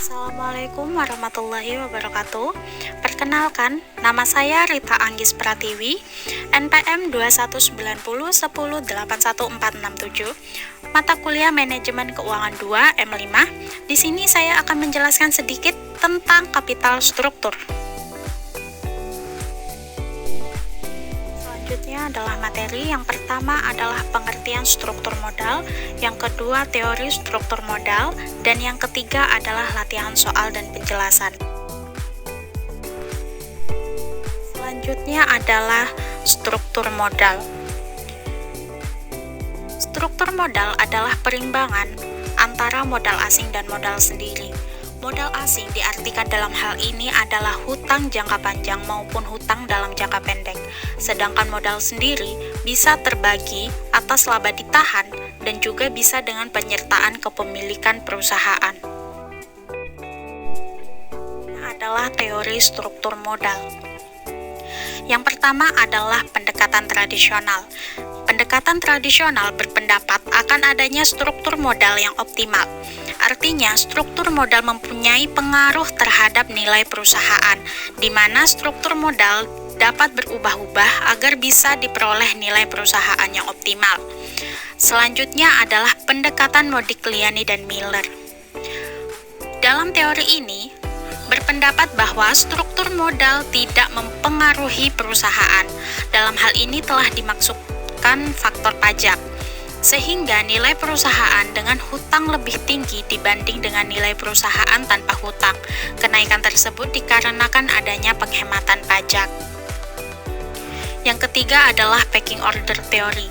Assalamualaikum warahmatullahi wabarakatuh. Perkenalkan, nama saya Rita Anggis Pratiwi, NPM 21901018467, mata kuliah Manajemen Keuangan 2 M5. Di sini saya akan menjelaskan sedikit tentang kapital struktur. Selanjutnya adalah materi. Yang pertama adalah pengertian struktur modal, yang kedua teori struktur modal, dan yang ketiga adalah latihan soal dan penjelasan. Selanjutnya adalah struktur modal. Struktur modal adalah perimbangan antara modal asing dan modal sendiri. Modal asing diartikan dalam hal ini adalah hutang jangka panjang maupun hutang dalam jangka pendek. Sedangkan modal sendiri bisa terbagi atas laba ditahan dan juga bisa dengan penyertaan kepemilikan perusahaan. Ini adalah teori struktur modal. Yang pertama adalah pendekatan tradisional. Pendekatan tradisional berpendapat akan adanya struktur modal yang optimal. Artinya, struktur modal mempunyai pengaruh terhadap nilai perusahaan, di mana struktur modal dapat berubah-ubah agar bisa diperoleh nilai perusahaan yang optimal. Selanjutnya adalah pendekatan Modigliani dan Miller. Dalam teori ini, berpendapat bahwa struktur modal tidak mempengaruhi perusahaan. Dalam hal ini telah dimaksudkan faktor pajak, sehingga nilai perusahaan dengan hutang lebih tinggi dibanding dengan nilai perusahaan tanpa hutang. Kenaikan tersebut dikarenakan adanya penghematan pajak. Yang ketiga adalah pecking order theory.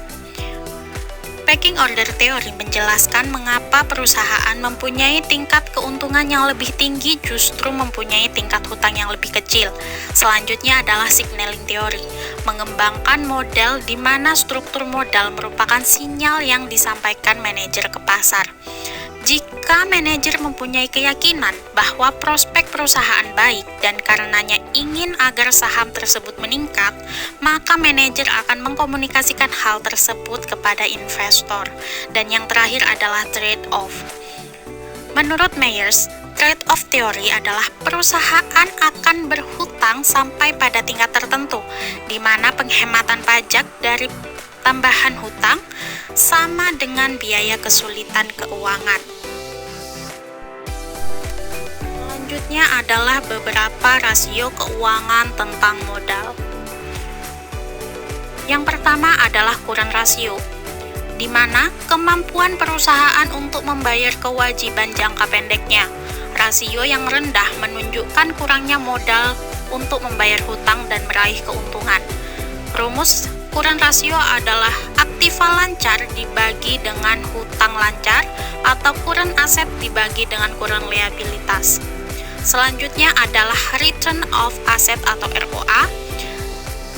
Pecking order theory menjelaskan mengapa perusahaan mempunyai tingkat keuntungan yang lebih tinggi justru mempunyai tingkat hutang yang lebih kecil. Selanjutnya adalah signaling theory, mengembangkan model di mana struktur modal merupakan sinyal yang disampaikan manajer ke pasar. Jika manajer mempunyai keyakinan bahwa prospek perusahaan baik dan karenanya ingin agar saham tersebut meningkat, maka manajer akan mengkomunikasikan hal tersebut kepada investor. Dan yang terakhir adalah trade-off. Menurut Myers, trade-off teori adalah perusahaan akan berhutang sampai pada tingkat tertentu, di mana penghematan pajak dari tambahan hutang sama dengan biaya kesulitan keuangan. Selanjutnya adalah beberapa rasio keuangan tentang modal. Yang pertama adalah current ratio, di mana kemampuan perusahaan untuk membayar kewajiban jangka pendeknya. Rasio yang rendah menunjukkan kurangnya modal untuk membayar hutang dan meraih keuntungan. Rumus current ratio adalah aktiva lancar dibagi dengan hutang lancar atau current asset dibagi dengan current liabilitas. Selanjutnya adalah return of asset atau ROA,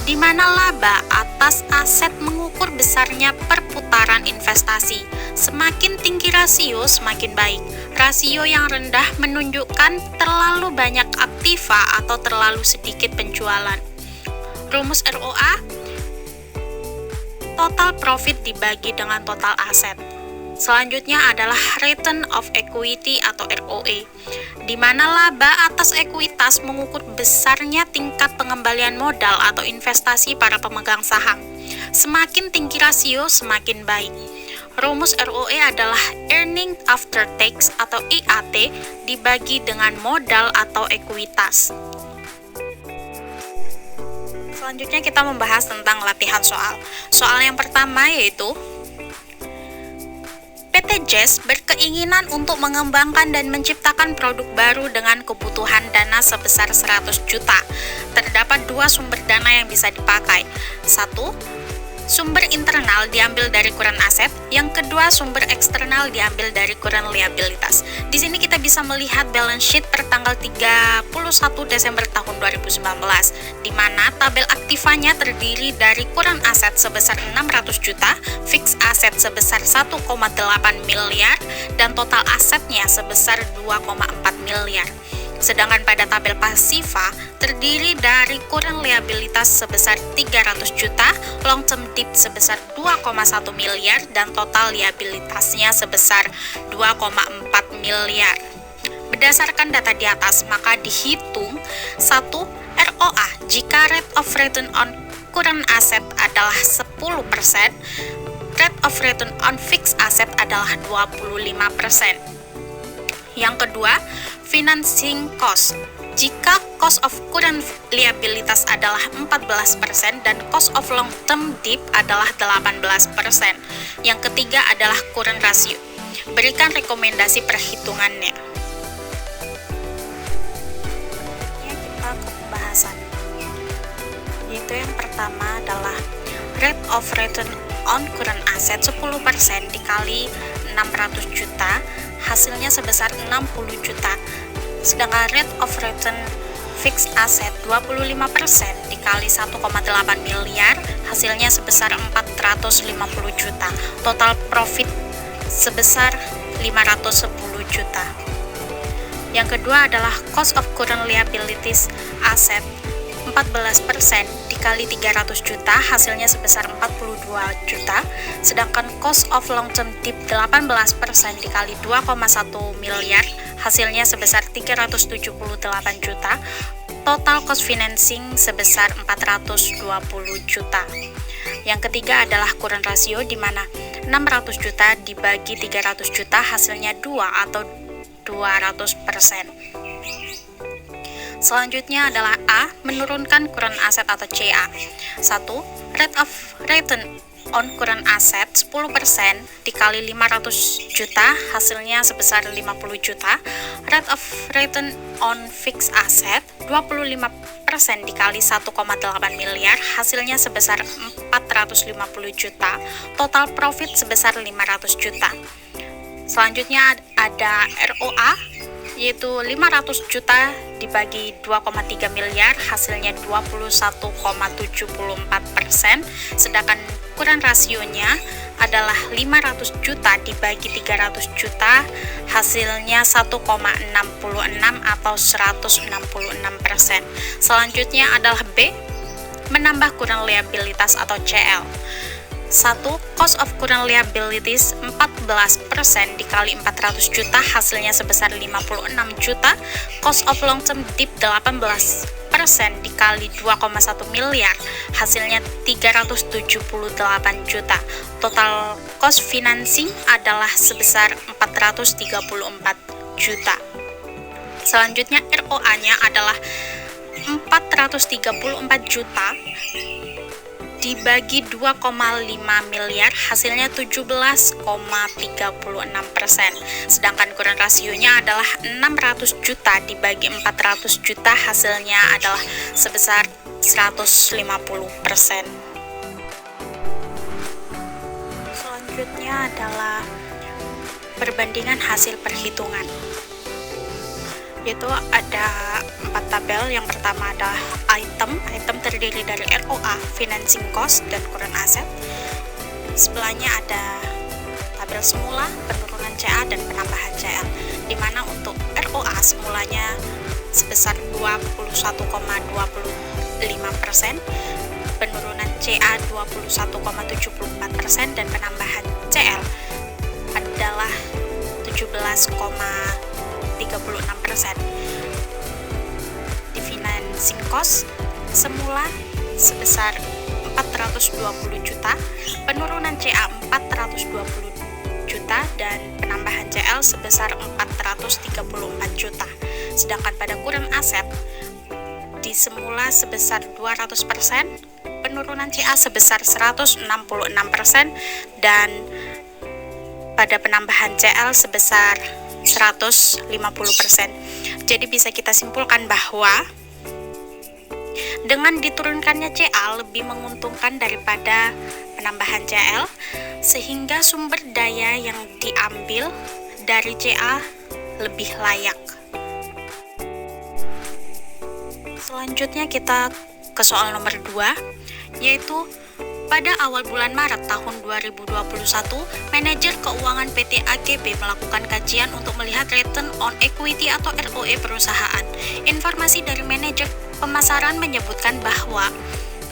di mana laba atas aset mengukur besarnya perputaran investasi. Semakin tinggi rasio, semakin baik. Rasio yang rendah menunjukkan terlalu banyak aktiva atau terlalu sedikit penjualan. Rumus ROA, total profit dibagi dengan total aset. Selanjutnya adalah return of equity atau ROE, di mana laba atas ekuitas mengukur besarnya tingkat pengembalian modal atau investasi para pemegang saham. Semakin tinggi rasio, semakin baik. Rumus ROE adalah earning after tax atau EAT dibagi dengan modal atau ekuitas. Selanjutnya kita membahas tentang latihan soal. Soal yang pertama yaitu PT Jazz berkeinginan untuk mengembangkan dan menciptakan produk baru dengan kebutuhan dana sebesar 100 juta. Terdapat dua sumber dana yang bisa dipakai. Satu, sumber internal diambil dari current aset, yang kedua sumber eksternal diambil dari current liabilitas. Di sini kita bisa melihat balance sheet per tanggal 31 Desember tahun 2019, di mana tabel aktivanya terdiri dari current aset sebesar 600 juta, fixed asset sebesar 1,8 miliar, dan total asetnya sebesar 2,4 miliar. Sedangkan pada tabel pasiva terdiri dari current liabilitas sebesar 300 juta, long term debt sebesar 2,1 miliar, dan total liabilitasnya sebesar 2,4 miliar. Berdasarkan data di atas, maka dihitung 1. ROA jika rate of return on current asset adalah 10%, rate of return on fixed asset adalah 25%. Yang kedua, financing cost. Jika cost of current liabilities adalah 14% dan cost of long term debt adalah 18%. Yang ketiga adalah current ratio. Berikan rekomendasi perhitungannya. Ini kita ke pembahasan. Yaitu yang pertama adalah rate of return on current asset 10% dikali 600 juta, hasilnya sebesar 60 juta. Sedangkan rate of return fixed asset 25% dikali 1,8 miliar, hasilnya sebesar 450 juta. Total profit sebesar 510 juta. Yang kedua adalah cost of current liabilities asset 14% dikali 300 juta, hasilnya sebesar 42 juta. Sedangkan cost of long term debt 18% dikali 2,1 miliar, hasilnya sebesar 378 juta. Total cost financing sebesar 420 juta. Yang ketiga adalah current ratio, di mana 600 juta dibagi 300 juta hasilnya 2 atau 200%. Selanjutnya adalah A, menurunkan current asset atau CA. 1. Rate of return on current asset 10% dikali 500 juta, hasilnya sebesar 50 juta. Rate of return on fixed asset 25% dikali 1,8 miliar, hasilnya sebesar 450 juta. Total profit sebesar 500 juta. Selanjutnya ada ROA, yaitu 500 juta dibagi 2,3 miliar, hasilnya 21,74%. Sedangkan current rasionya adalah 500 juta dibagi 300 juta, hasilnya 1,66 atau 166%. Selanjutnya adalah B, menambah current liabilitas atau CL. 1. Cost of current liabilities 14% dikali 400 juta, hasilnya sebesar 56 juta. Cost of long term debt 18% dikali 2,1 miliar, hasilnya 378 juta. Total cost financing adalah sebesar 434 juta. Selanjutnya ROA-nya adalah 434 juta dibagi 2,5 miliar, hasilnya 17,36%. Sedangkan current rasionya adalah 600 juta dibagi 400 juta, hasilnya adalah sebesar 150%. Selanjutnya adalah perbandingan hasil perhitungan, yaitu ada 4 tabel. Yang pertama adalah item terdiri dari ROA, financing cost, dan current asset. Sebelahnya ada tabel semula, penurunan CA, dan penambahan CL, di mana untuk ROA semulanya sebesar 21,25%, penurunan CA 21,74%, dan penambahan CL adalah 17,36%. Di financing cost semula sebesar 420 juta, penurunan CA 420 juta, dan penambahan CL sebesar 434 juta. Sedangkan pada current asset di semula sebesar 200%, penurunan CA sebesar 166%, dan pada penambahan CL sebesar 150%. Jadi bisa kita simpulkan bahwa dengan diturunkannya CA lebih menguntungkan daripada penambahan CL, sehingga sumber daya yang diambil dari CA lebih layak. Selanjutnya kita ke soal nomor 2, yaitu pada awal bulan Maret tahun 2021, manajer keuangan PT AGB melakukan kajian untuk melihat return on equity atau ROE perusahaan. Informasi dari manajer pemasaran menyebutkan bahwa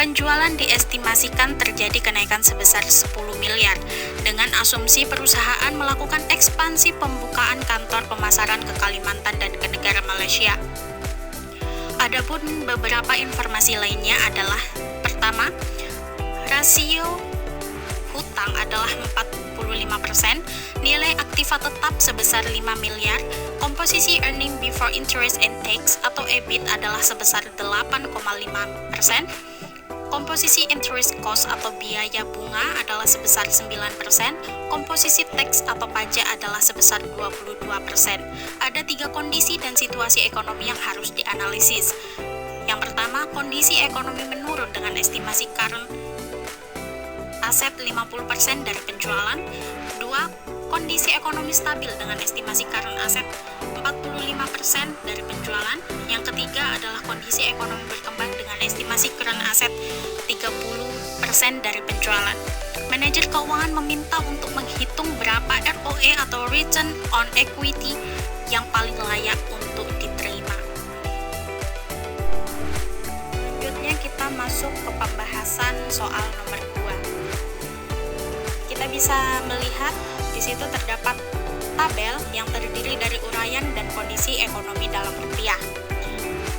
Penjualan diestimasikan terjadi kenaikan sebesar 10 miliar dengan asumsi perusahaan melakukan ekspansi pembukaan kantor pemasaran ke Kalimantan dan ke negara Malaysia. Adapun beberapa informasi lainnya adalah: pertama, rasio hutang adalah 45%, nilai aktiva tetap sebesar 5 miliar, komposisi earning before interest and tax atau EBIT adalah sebesar 8,5%, komposisi interest cost atau biaya bunga adalah sebesar 9%, komposisi tax atau pajak adalah sebesar 22%. Ada 3 kondisi dan situasi ekonomi yang harus dianalisis. Yang pertama, kondisi ekonomi menurun dengan estimasi current aset 50% dari penjualan. 2. Kondisi ekonomi stabil dengan estimasi current aset 45% dari penjualan. Yang ketiga adalah kondisi ekonomi berkembang dengan estimasi current aset 30% dari penjualan. Manajer keuangan meminta untuk menghitung berapa ROE atau return on equity yang paling layak untuk diterima. Selanjutnya kita masuk ke pembahasan soal nomor 2. Kita bisa melihat di situ terdapat tabel yang terdiri dari uraian dan kondisi ekonomi dalam rupiah,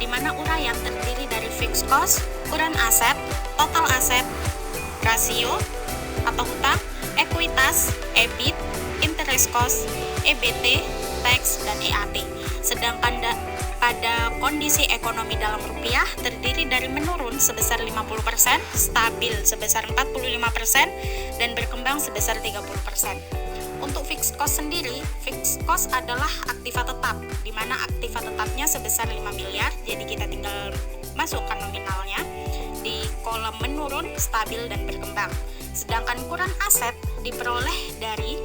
di mana uraian terdiri dari fixed cost, current aset, total aset, rasio atau hutang, ekuitas, EBIT, interest cost, EBT, tax, dan EAT. Sedangkan pada kondisi ekonomi dalam rupiah terdiri dari menurun sebesar 50%, stabil sebesar 45%, dan berkembang sebesar 30%. Untuk fixed cost sendiri, fixed cost adalah aktiva tetap, di mana aktiva tetapnya sebesar 5 miliar, jadi kita tinggal masukkan nominalnya di kolom menurun, stabil, dan berkembang. Sedangkan current aset diperoleh dari,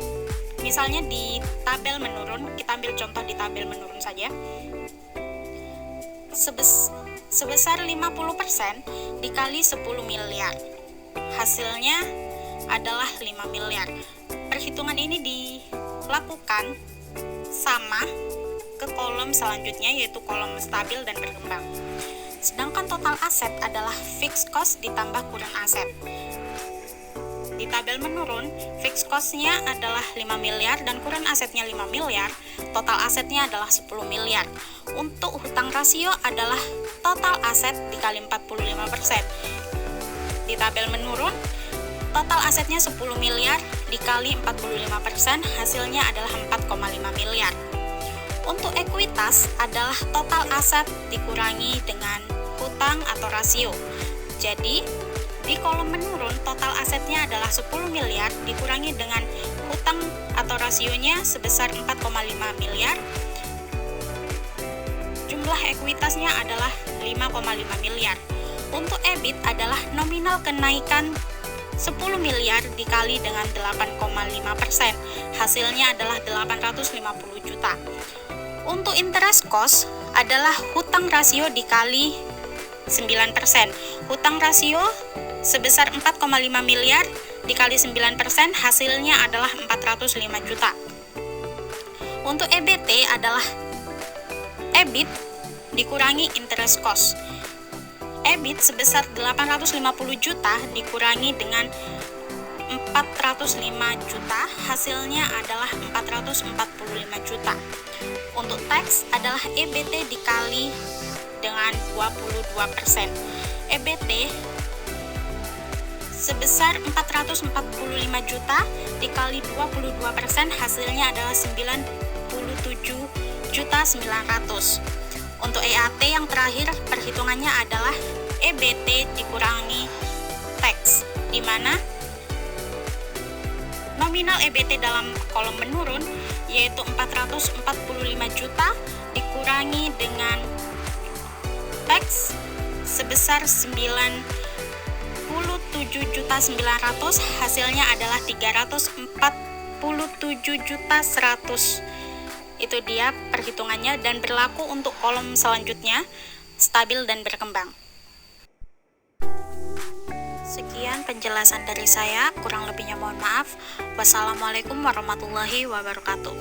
misalnya di tabel menurun, kita ambil contoh di tabel menurun saja, sebesar 50% dikali 10 miliar, hasilnya adalah 5 miliar. Perhitungan ini dilakukan sama ke kolom selanjutnya, yaitu kolom stabil dan berkembang. Sedangkan total aset adalah fixed cost ditambah current aset. Di tabel menurun, fixed cost-nya adalah 5 miliar dan current asetnya 5 miliar, total asetnya adalah 10 miliar. Untuk hutang rasio adalah total aset dikali 45%. Di tabel menurun, total asetnya 10 miliar dikali 45%, hasilnya adalah 4,5 miliar. Untuk ekuitas adalah total aset dikurangi dengan hutang atau rasio. Jadi, di kolom menurun, total asetnya adalah 10 miliar dikurangi dengan hutang atau rasionya sebesar 4,5 miliar. Jumlah ekuitasnya adalah 5,5 miliar. Untuk EBIT adalah nominal kenaikan 10 miliar dikali dengan 8,5%. Hasilnya adalah 850 juta. Untuk interest cost adalah hutang rasio dikali 9%. Hutang rasio sebesar 4,5 miliar dikali 9%, hasilnya adalah 405 juta. Untuk EBT adalah EBIT dikurangi interest cost. EBIT sebesar 850 juta dikurangi dengan 405 juta, hasilnya adalah 445 juta. Untuk tax adalah EBT dikali dengan 22%. EBT sebesar 445 juta dikali 22%, hasilnya adalah 97.900.000. Untuk EAT yang terakhir, perhitungannya adalah EBT dikurangi tax, di mana nominal EBT dalam kolom menurun yaitu 445 juta dikurangi dengan tax sebesar 97.900.000, hasilnya adalah 347.100.000. Itu dia perhitungannya dan berlaku untuk kolom selanjutnya, stabil dan berkembang. Sekian penjelasan dari saya, kurang lebihnya mohon maaf. Wassalamualaikum warahmatullahi wabarakatuh.